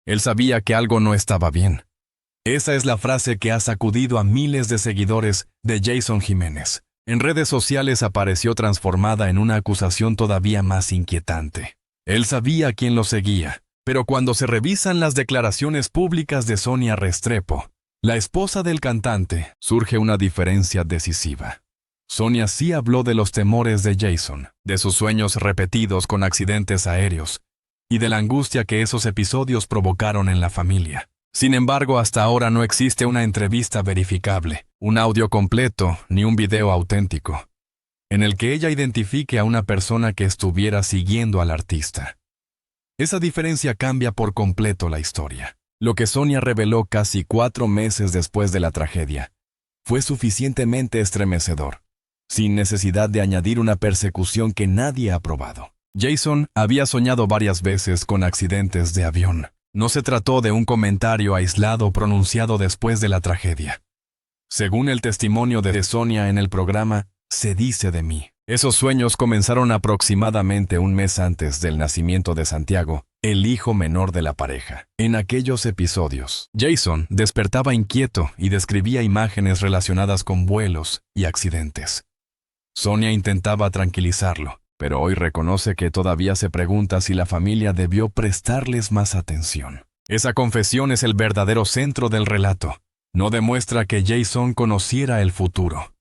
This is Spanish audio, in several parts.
Él sabía que algo no estaba bien. Esa es la frase que ha sacudido a miles de seguidores de Jason Jiménez. En redes sociales apareció transformada en una acusación todavía más inquietante. Él sabía quién lo seguía, pero cuando se revisan las declaraciones públicas de Sonia Restrepo, la esposa del cantante, surge una diferencia decisiva. Sonia sí habló de los temores de Jason, de sus sueños repetidos con accidentes aéreos, y de la angustia que esos episodios provocaron en la familia. Sin embargo, hasta ahora no existe una entrevista verificable, un audio completo ni un video auténtico, en el que ella identifique a una persona que estuviera siguiendo al artista. Esa diferencia cambia por completo la historia. Lo que Sonia reveló casi 4 meses después de la tragedia fue suficientemente estremecedor, sin necesidad de añadir una persecución que nadie ha probado. Jason había soñado varias veces con accidentes de avión. No se trató de un comentario aislado pronunciado después de la tragedia. Según el testimonio de Sonia en el programa Se dice de mí, esos sueños comenzaron aproximadamente un mes antes del nacimiento de Santiago, el hijo menor de la pareja. En aquellos episodios, Jason despertaba inquieto y describía imágenes relacionadas con vuelos y accidentes. Sonia intentaba tranquilizarlo, pero hoy reconoce que todavía se pregunta si la familia debió prestarles más atención. Esa confesión es el verdadero centro del relato. No demuestra que Jason conociera el futuro.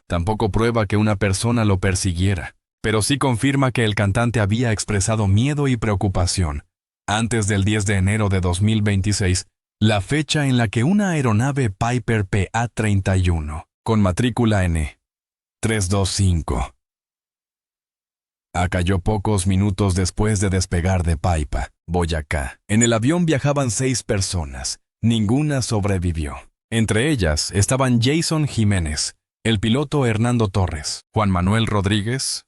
Tampoco prueba que una persona lo persiguiera, pero sí confirma que el cantante había expresado miedo y preocupación antes del 10 de enero de 2026, la fecha en la que una aeronave Piper PA-31, con matrícula N325, cayó pocos minutos después de despegar de Paipa, Boyacá. En el avión viajaban 6 personas. Ninguna sobrevivió. Entre ellas estaban Jason Jiménez, el piloto Hernando Torres, Juan Manuel Rodríguez,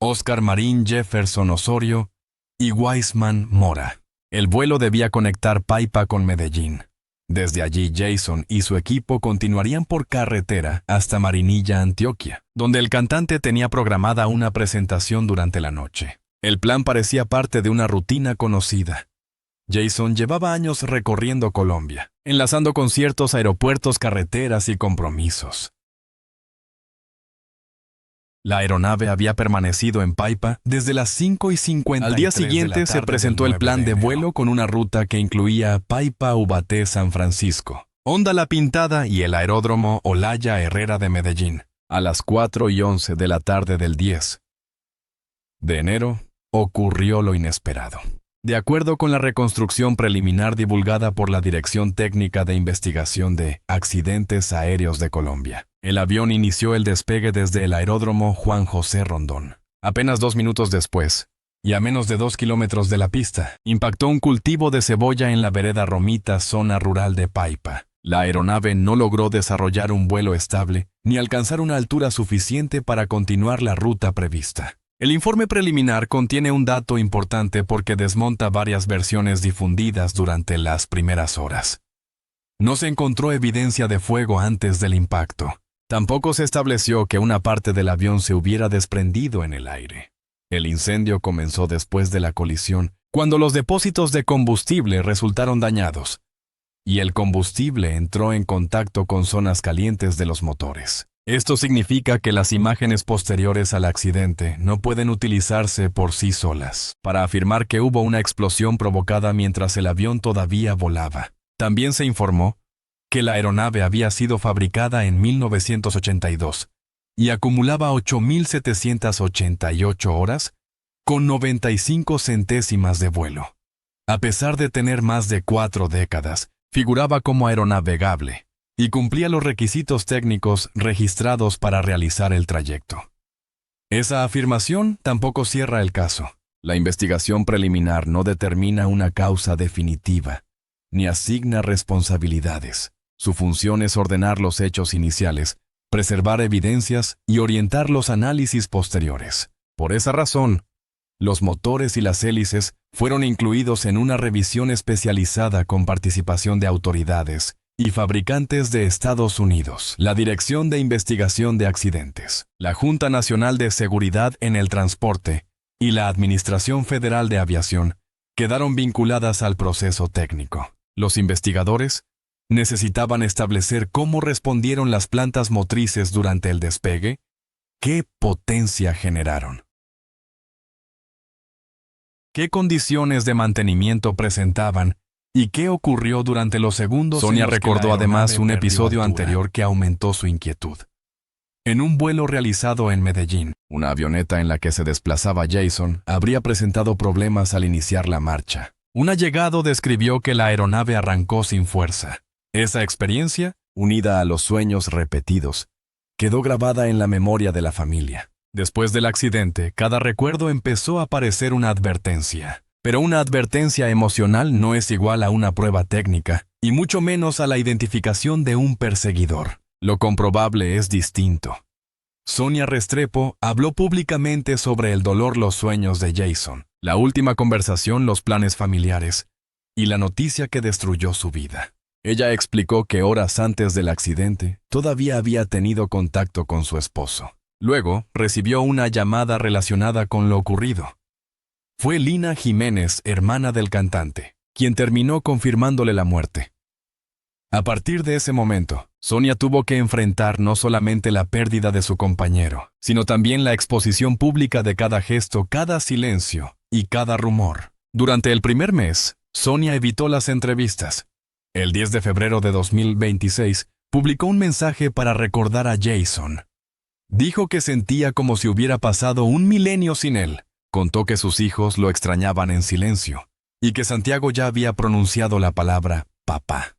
Oscar Marín Jefferson Osorio y Weisman Mora. El vuelo debía conectar Paipa con Medellín. Desde allí Jason y su equipo continuarían por carretera hasta Marinilla, Antioquia, donde el cantante tenía programada una presentación durante la noche. El plan parecía parte de una rutina conocida. Jason llevaba años recorriendo Colombia, enlazando conciertos, aeropuertos, carreteras y compromisos. La aeronave había permanecido en Paipa desde las 5:53. Al día siguiente se presentó el plan de vuelo con una ruta que incluía Paipa-Ubaté-San Francisco, Honda La Pintada y el aeródromo Olaya Herrera de Medellín. A las 4:11 de la tarde del 10 de enero, ocurrió lo inesperado. De acuerdo con la reconstrucción preliminar divulgada por la Dirección Técnica de Investigación de Accidentes Aéreos de Colombia, el avión inició el despegue desde el aeródromo Juan José Rondón. Apenas 2 minutos después, y a menos de 2 kilómetros de la pista, impactó un cultivo de cebolla en la vereda Romita, zona rural de Paipa. La aeronave no logró desarrollar un vuelo estable ni alcanzar una altura suficiente para continuar la ruta prevista. El informe preliminar contiene un dato importante porque desmonta varias versiones difundidas durante las primeras horas. No se encontró evidencia de fuego antes del impacto. Tampoco se estableció que una parte del avión se hubiera desprendido en el aire. El incendio comenzó después de la colisión, cuando los depósitos de combustible resultaron dañados, y el combustible entró en contacto con zonas calientes de los motores. Esto significa que las imágenes posteriores al accidente no pueden utilizarse por sí solas para afirmar que hubo una explosión provocada mientras el avión todavía volaba. También se informó que la aeronave había sido fabricada en 1982 y acumulaba 8.788 horas con 95 centésimas de vuelo. A pesar de tener más de 4 décadas, figuraba como aeronavegable y cumplía los requisitos técnicos registrados para realizar el trayecto. Esa afirmación tampoco cierra el caso. La investigación preliminar no determina una causa definitiva, ni asigna responsabilidades. Su función es ordenar los hechos iniciales, preservar evidencias y orientar los análisis posteriores. Por esa razón, los motores y las hélices fueron incluidos en una revisión especializada con participación de autoridades y fabricantes de Estados Unidos, la Dirección de Investigación de Accidentes, la Junta Nacional de Seguridad en el Transporte y la Administración Federal de Aviación, quedaron vinculadas al proceso técnico. Los investigadores necesitaban establecer cómo respondieron las plantas motrices durante el despegue, qué potencia generaron, qué condiciones de mantenimiento presentaban y qué ocurrió durante los segundos. Sonia recordó además un episodio anterior que aumentó su inquietud. En un vuelo realizado en Medellín, una avioneta en la que se desplazaba Jason habría presentado problemas al iniciar la marcha. Un allegado describió que la aeronave arrancó sin fuerza. Esa experiencia, unida a los sueños repetidos, quedó grabada en la memoria de la familia. Después del accidente, cada recuerdo empezó a parecer una advertencia. Pero una advertencia emocional no es igual a una prueba técnica, y mucho menos a la identificación de un perseguidor. Lo comprobable es distinto. Sonia Restrepo habló públicamente sobre el dolor, los sueños de Jason, la última conversación, los planes familiares y la noticia que destruyó su vida. Ella explicó que horas antes del accidente todavía había tenido contacto con su esposo. Luego recibió una llamada relacionada con lo ocurrido. Fue Lina Jiménez, hermana del cantante, quien terminó confirmándole la muerte. A partir de ese momento, Sonia tuvo que enfrentar no solamente la pérdida de su compañero, sino también la exposición pública de cada gesto, cada silencio y cada rumor. Durante el primer mes, Sonia evitó las entrevistas. El 10 de febrero de 2026, publicó un mensaje para recordar a Jason. Dijo que sentía como si hubiera pasado un milenio sin él. Contó que sus hijos lo extrañaban en silencio y que Santiago ya había pronunciado la palabra papá.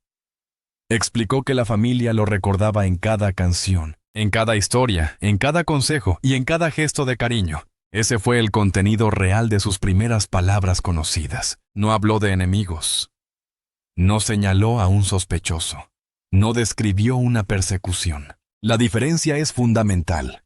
Explicó que la familia lo recordaba en cada canción, en cada historia, en cada consejo y en cada gesto de cariño. Ese fue el contenido real de sus primeras palabras conocidas. No habló de enemigos. No señaló a un sospechoso. No describió una persecución. La diferencia es fundamental.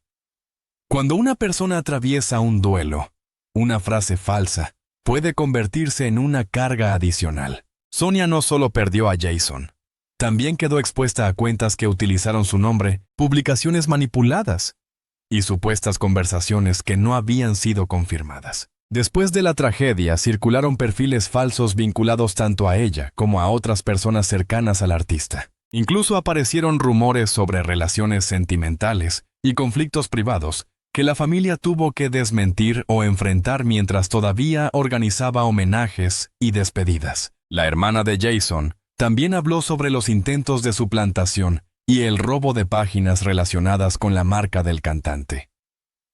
Cuando una persona atraviesa un duelo, una frase falsa puede convertirse en una carga adicional. Sonia no solo perdió a Jason, también quedó expuesta a cuentas que utilizaron su nombre, publicaciones manipuladas y supuestas conversaciones que no habían sido confirmadas. Después de la tragedia, circularon perfiles falsos vinculados tanto a ella como a otras personas cercanas al artista. Incluso aparecieron rumores sobre relaciones sentimentales y conflictos privados que la familia tuvo que desmentir o enfrentar mientras todavía organizaba homenajes y despedidas. La hermana de Jason también habló sobre los intentos de suplantación y el robo de páginas relacionadas con la marca del cantante.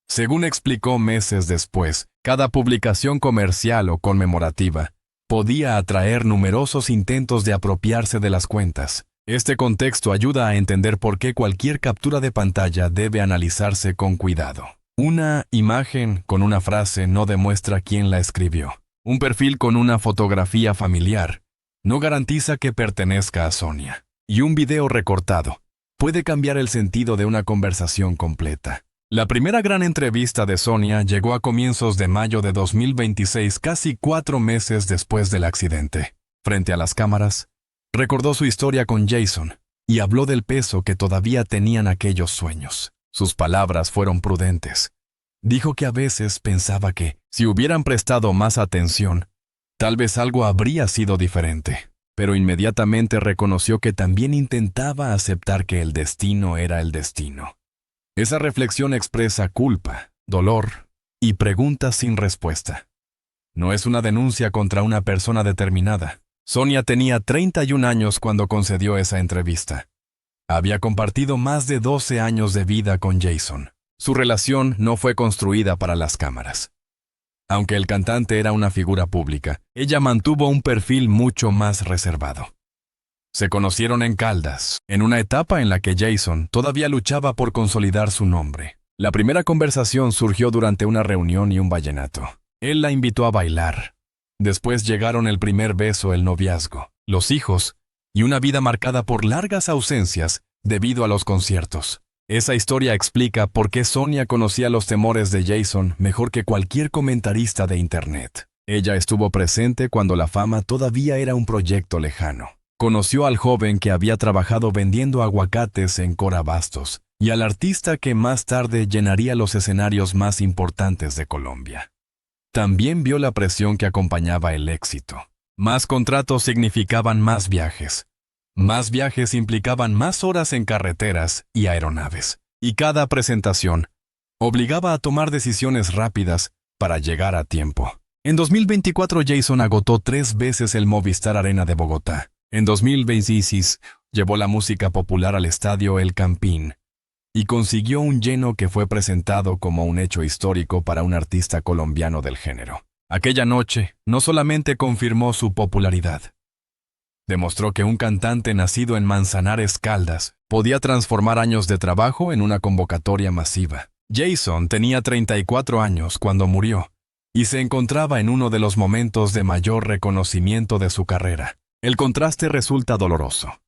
Según explicó meses después, cada publicación comercial o conmemorativa podía atraer numerosos intentos de apropiarse de las cuentas. Este contexto ayuda a entender por qué cualquier captura de pantalla debe analizarse con cuidado. Una imagen con una frase no demuestra quién la escribió. Un perfil con una fotografía familiar no garantiza que pertenezca a Sonia. Y un video recortado puede cambiar el sentido de una conversación completa. La primera gran entrevista de Sonia llegó a comienzos de mayo de 2026, casi 4 meses después del accidente. Frente a las cámaras, recordó su historia con Jason y habló del peso que todavía tenían aquellos sueños. Sus palabras fueron prudentes. Dijo que a veces pensaba que, si hubieran prestado más atención, tal vez algo habría sido diferente. Pero inmediatamente reconoció que también intentaba aceptar que el destino era el destino. Esa reflexión expresa culpa, dolor y preguntas sin respuesta. No es una denuncia contra una persona determinada. Sonia tenía 31 años cuando concedió esa entrevista. Había compartido más de 12 años de vida con Jason. Su relación no fue construida para las cámaras. Aunque el cantante era una figura pública, ella mantuvo un perfil mucho más reservado. Se conocieron en Caldas, en una etapa en la que Jason todavía luchaba por consolidar su nombre. La primera conversación surgió durante una reunión y un vallenato. Él la invitó a bailar. Después llegaron el primer beso, el noviazgo, los hijos y una vida marcada por largas ausencias debido a los conciertos. Esa historia explica por qué Sonia conocía los temores de Jason mejor que cualquier comentarista de Internet. Ella estuvo presente cuando la fama todavía era un proyecto lejano. Conoció al joven que había trabajado vendiendo aguacates en Cora Bastos y al artista que más tarde llenaría los escenarios más importantes de Colombia. también vio la presión que acompañaba el éxito. Más contratos significaban más viajes. Más viajes implicaban más horas en carreteras y aeronaves. Y cada presentación obligaba a tomar decisiones rápidas para llegar a tiempo. En 2024, Jason agotó 3 veces el Movistar Arena de Bogotá. En 2026, llevó la música popular al estadio El Campín y consiguió un lleno que fue presentado como un hecho histórico para un artista colombiano del género. Aquella noche no solamente confirmó su popularidad, demostró que un cantante nacido en Manzanares, Caldas, podía transformar años de trabajo en una convocatoria masiva. Jason tenía 34 años cuando murió y se encontraba en uno de los momentos de mayor reconocimiento de su carrera. El contraste resulta doloroso.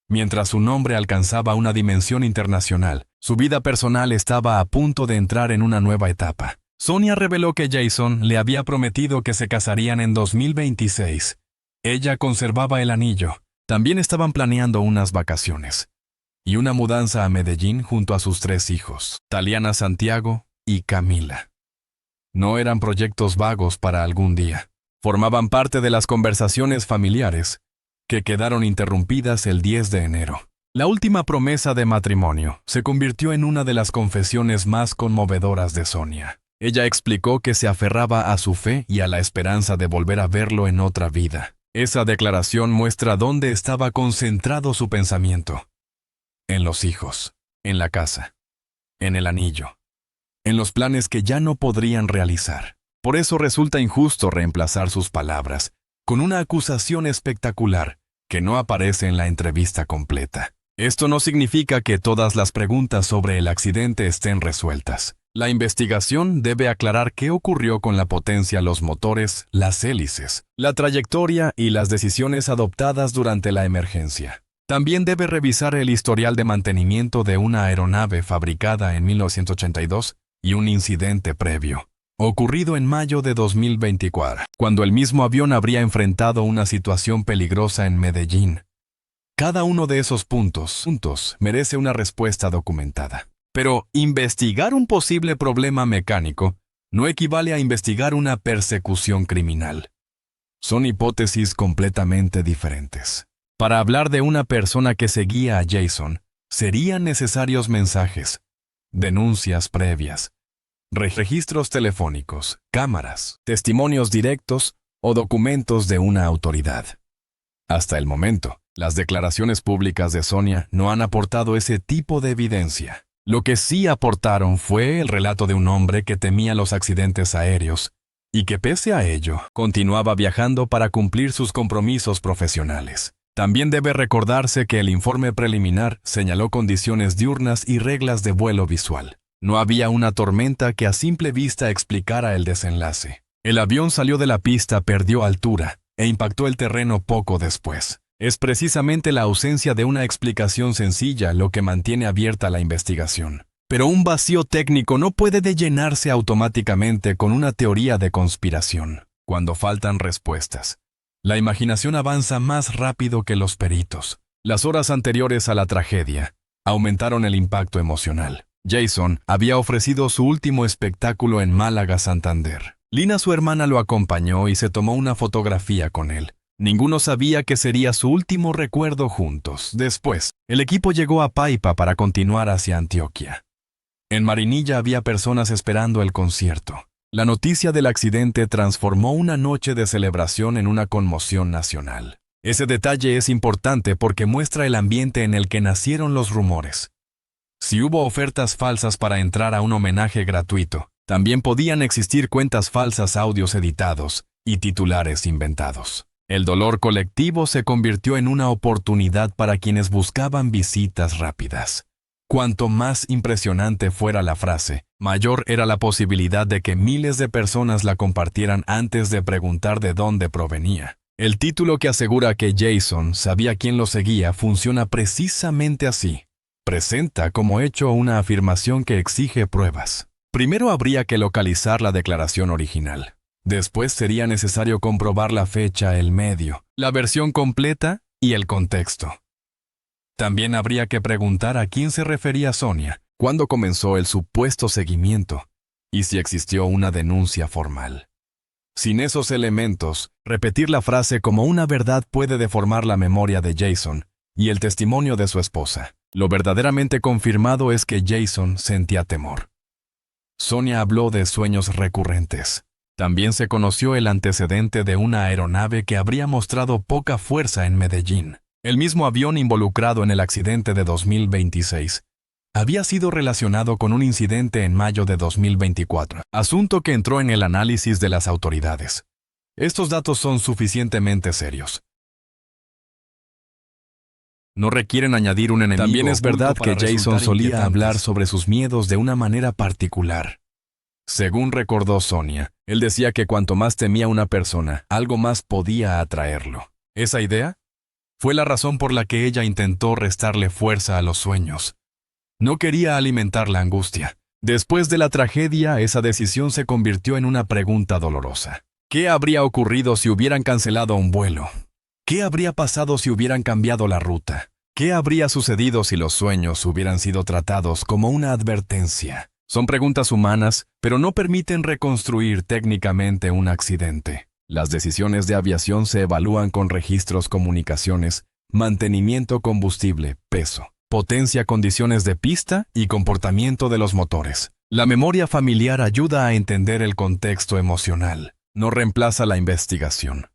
Mientras su nombre alcanzaba una dimensión internacional, su vida personal estaba a punto de entrar en una nueva etapa. Sonia reveló que Jason le había prometido que se casarían en 2026. Ella conservaba el anillo. También estaban planeando unas vacaciones y una mudanza a Medellín junto a sus 3 hijos, Taliana, Santiago y Camila. No eran proyectos vagos para algún día. Formaban parte de las conversaciones familiares que quedaron interrumpidas el 10 de enero. La última promesa de matrimonio se convirtió en una de las confesiones más conmovedoras de Sonia. Ella explicó que se aferraba a su fe y a la esperanza de volver a verlo en otra vida. Esa declaración muestra dónde estaba concentrado su pensamiento. En los hijos, en la casa, en el anillo, en los planes que ya no podrían realizar. Por eso resulta injusto reemplazar sus palabras con una acusación espectacular que no aparece en la entrevista completa. Esto no significa que todas las preguntas sobre el accidente estén resueltas. La investigación debe aclarar qué ocurrió con la potencia, los motores, las hélices, la trayectoria y las decisiones adoptadas durante la emergencia. También debe revisar el historial de mantenimiento de una aeronave fabricada en 1982 y un incidente previo, ocurrido en mayo de 2024, cuando el mismo avión habría enfrentado una situación peligrosa en Medellín. Cada uno de esos puntos merece una respuesta documentada. Pero investigar un posible problema mecánico no equivale a investigar una persecución criminal. Son hipótesis completamente diferentes. Para hablar de una persona que seguía a Jason, serían necesarios mensajes, denuncias previas, registros telefónicos, cámaras, testimonios directos o documentos de una autoridad. Hasta el momento, las declaraciones públicas de Sonia no han aportado ese tipo de evidencia. Lo que sí aportaron fue el relato de un hombre que temía los accidentes aéreos y que pese a ello, continuaba viajando para cumplir sus compromisos profesionales. También debe recordarse que el informe preliminar señaló condiciones diurnas y reglas de vuelo visual. No había una tormenta que a simple vista explicara el desenlace. El avión salió de la pista, perdió altura e impactó el terreno poco después. Es precisamente la ausencia de una explicación sencilla lo que mantiene abierta la investigación. Pero un vacío técnico no puede llenarse automáticamente con una teoría de conspiración. Cuando faltan respuestas, la imaginación avanza más rápido que los peritos. Las horas anteriores a la tragedia aumentaron el impacto emocional. Jason había ofrecido su último espectáculo en Málaga, Santander. Lina, su hermana, lo acompañó y se tomó una fotografía con él. Ninguno sabía que sería su último recuerdo juntos. Después, el equipo llegó a Paipa para continuar hacia Antioquia. En Marinilla había personas esperando el concierto. La noticia del accidente transformó una noche de celebración en una conmoción nacional. Ese detalle es importante porque muestra el ambiente en el que nacieron los rumores. Si hubo ofertas falsas para entrar a un homenaje gratuito, también podían existir cuentas falsas, audios editados y titulares inventados. El dolor colectivo se convirtió en una oportunidad para quienes buscaban visitas rápidas. Cuanto más impresionante fuera la frase, mayor era la posibilidad de que miles de personas la compartieran antes de preguntar de dónde provenía. El título que asegura que Jason sabía quién lo seguía funciona precisamente así. Presenta como hecho una afirmación que exige pruebas. Primero habría que localizar la declaración original. Después sería necesario comprobar la fecha, el medio, la versión completa y el contexto. También habría que preguntar a quién se refería Sonia, cuándo comenzó el supuesto seguimiento y si existió una denuncia formal. Sin esos elementos, repetir la frase como una verdad puede deformar la memoria de Jason y el testimonio de su esposa. Lo verdaderamente confirmado es que Jason sentía temor. Sonia habló de sueños recurrentes. También se conoció el antecedente de una aeronave que habría mostrado poca fuerza en Medellín. El mismo avión involucrado en el accidente de 2026 había sido relacionado con un incidente en mayo de 2024, asunto que entró en el análisis de las autoridades. Estos datos son suficientemente serios. No requieren añadir un enemigo. También es verdad que Jason solía hablar sobre sus miedos de una manera particular. Según recordó Sonia, él decía que cuanto más temía una persona, algo más podía atraerlo. ¿Esa idea? Fue la razón por la que ella intentó restarle fuerza a los sueños. No quería alimentar la angustia. Después de la tragedia, esa decisión se convirtió en una pregunta dolorosa. ¿Qué habría ocurrido si hubieran cancelado un vuelo? ¿Qué habría pasado si hubieran cambiado la ruta? ¿Qué habría sucedido si los sueños hubieran sido tratados como una advertencia? Son preguntas humanas, pero no permiten reconstruir técnicamente un accidente. Las decisiones de aviación se evalúan con registros, comunicaciones, mantenimiento, combustible, peso, potencia, condiciones de pista y comportamiento de los motores. La memoria familiar ayuda a entender el contexto emocional, no reemplaza la investigación.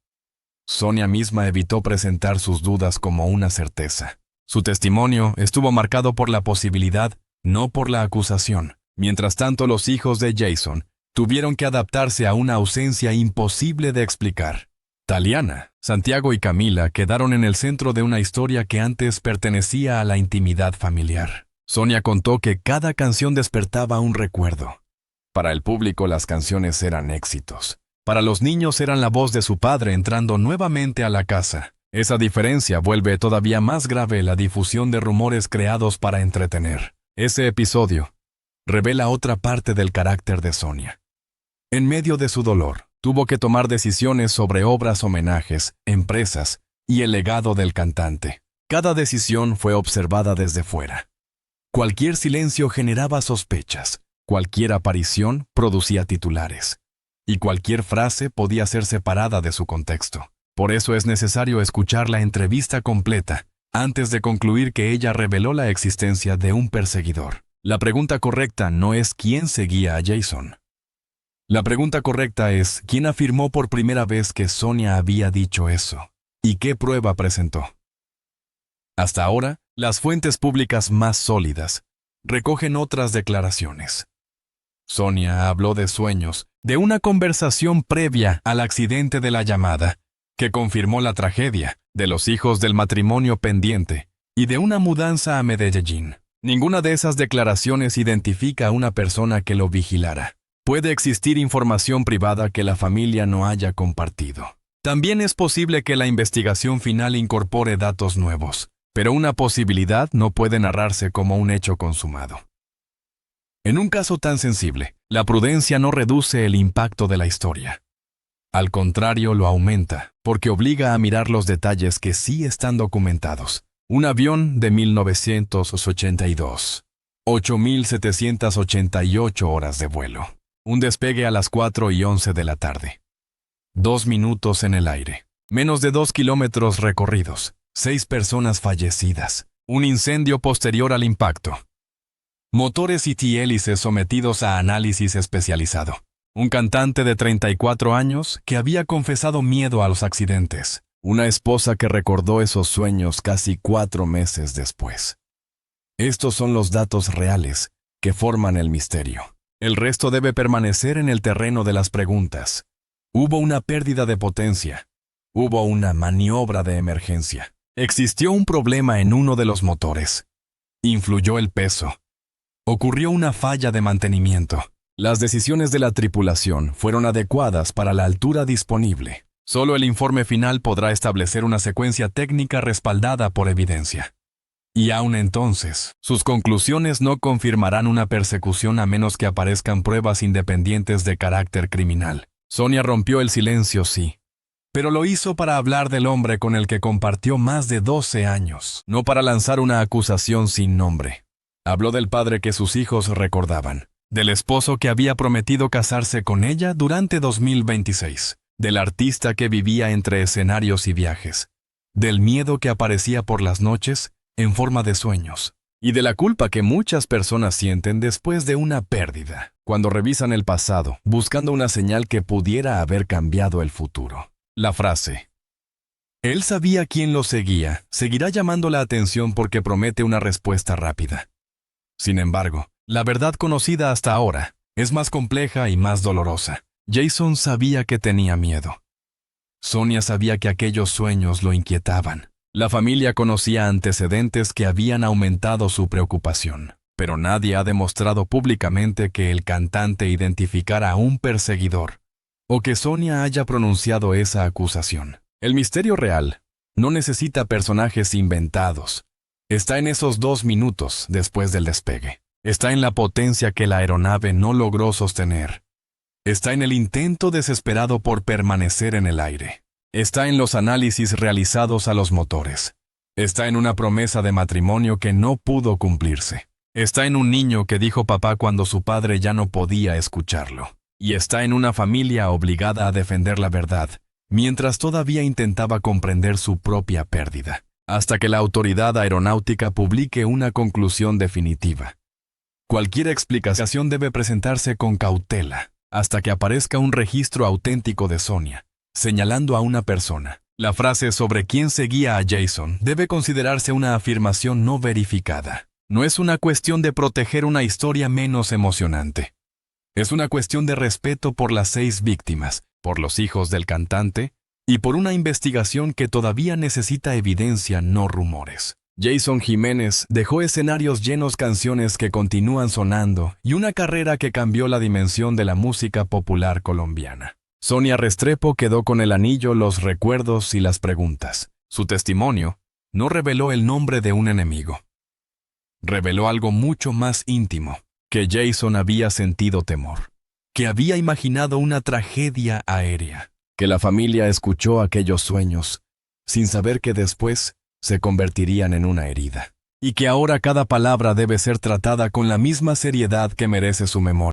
Sonia misma evitó presentar sus dudas como una certeza. Su testimonio estuvo marcado por la posibilidad, no por la acusación. Mientras tanto, los hijos de Jason tuvieron que adaptarse a una ausencia imposible de explicar. Taliana, Santiago y Camila quedaron en el centro de una historia que antes pertenecía a la intimidad familiar. Sonia contó que cada canción despertaba un recuerdo. Para el público las canciones eran éxitos. Para los niños eran la voz de su padre entrando nuevamente a la casa. Esa diferencia vuelve todavía más grave la difusión de rumores creados para entretener. Ese episodio revela otra parte del carácter de Sonia. En medio de su dolor, tuvo que tomar decisiones sobre obras, homenajes, empresas y el legado del cantante. Cada decisión fue observada desde fuera. Cualquier silencio generaba sospechas, cualquier aparición producía titulares, y cualquier frase podía ser separada de su contexto. Por eso es necesario escuchar la entrevista completa antes de concluir que ella reveló la existencia de un perseguidor. La pregunta correcta no es quién seguía a Jason. La pregunta correcta es quién afirmó por primera vez que Sonia había dicho eso y qué prueba presentó. Hasta ahora, las fuentes públicas más sólidas recogen otras declaraciones. Sonia habló de sueños, de una conversación previa al accidente de la llamada, que confirmó la tragedia, de los hijos del matrimonio pendiente y de una mudanza a Medellín. Ninguna de esas declaraciones identifica a una persona que lo vigilara. Puede existir información privada que la familia no haya compartido. También es posible que la investigación final incorpore datos nuevos, pero una posibilidad no puede narrarse como un hecho consumado. En un caso tan sensible, la prudencia no reduce el impacto de la historia. Al contrario, lo aumenta, porque obliga a mirar los detalles que sí están documentados. Un avión de 1982. 8.788 horas de vuelo. Un despegue a las 4:11 de la tarde. 2 minutos en el aire. Menos de 2 kilómetros recorridos. 6 personas fallecidas. Un incendio posterior al impacto. Motores y hélices sometidos a análisis especializado. Un cantante de 34 años que había confesado miedo a los accidentes. Una esposa que recordó esos sueños casi 4 meses después. Estos son los datos reales que forman el misterio. El resto debe permanecer en el terreno de las preguntas. Hubo una pérdida de potencia. Hubo una maniobra de emergencia. Existió un problema en uno de los motores. Influyó el peso. Ocurrió una falla de mantenimiento. Las decisiones de la tripulación fueron adecuadas para la altura disponible. Solo el informe final podrá establecer una secuencia técnica respaldada por evidencia. Y aún entonces, sus conclusiones no confirmarán una persecución a menos que aparezcan pruebas independientes de carácter criminal. Sonia rompió el silencio, sí. Pero lo hizo para hablar del hombre con el que compartió más de 12 años, no para lanzar una acusación sin nombre. Habló del padre que sus hijos recordaban, del esposo que había prometido casarse con ella durante 2026, del artista que vivía entre escenarios y viajes, del miedo que aparecía por las noches en forma de sueños, y de la culpa que muchas personas sienten después de una pérdida, cuando revisan el pasado, buscando una señal que pudiera haber cambiado el futuro. La frase, él sabía quién lo seguía, seguirá llamando la atención porque promete una respuesta rápida. Sin embargo, la verdad conocida hasta ahora es más compleja y más dolorosa. Jason sabía que tenía miedo. Sonia sabía que aquellos sueños lo inquietaban. La familia conocía antecedentes que habían aumentado su preocupación, pero nadie ha demostrado públicamente que el cantante identificara a un perseguidor o que Sonia haya pronunciado esa acusación. El misterio real no necesita personajes inventados. Está en esos 2 minutos después del despegue. Está en la potencia que la aeronave no logró sostener. Está en el intento desesperado por permanecer en el aire. Está en los análisis realizados a los motores. Está en una promesa de matrimonio que no pudo cumplirse. Está en un niño que dijo papá cuando su padre ya no podía escucharlo. Y está en una familia obligada a defender la verdad, mientras todavía intentaba comprender su propia pérdida, hasta que la autoridad aeronáutica publique una conclusión definitiva. Cualquier explicación debe presentarse con cautela, hasta que aparezca un registro auténtico de Sonia, señalando a una persona. La frase sobre quién seguía a Jason debe considerarse una afirmación no verificada. No es una cuestión de proteger una historia menos emocionante. Es una cuestión de respeto por las 6 víctimas, por los hijos del cantante, y por una investigación que todavía necesita evidencia, no rumores. Jason Jiménez dejó escenarios llenos, canciones que continúan sonando y una carrera que cambió la dimensión de la música popular colombiana. Sonia Restrepo quedó con el anillo, los recuerdos y las preguntas. Su testimonio no reveló el nombre de un enemigo. Reveló algo mucho más íntimo, que Jason había sentido temor, que había imaginado una tragedia aérea, que la familia escuchó aquellos sueños, sin saber que después se convertirían en una herida, y que ahora cada palabra debe ser tratada con la misma seriedad que merece su memoria.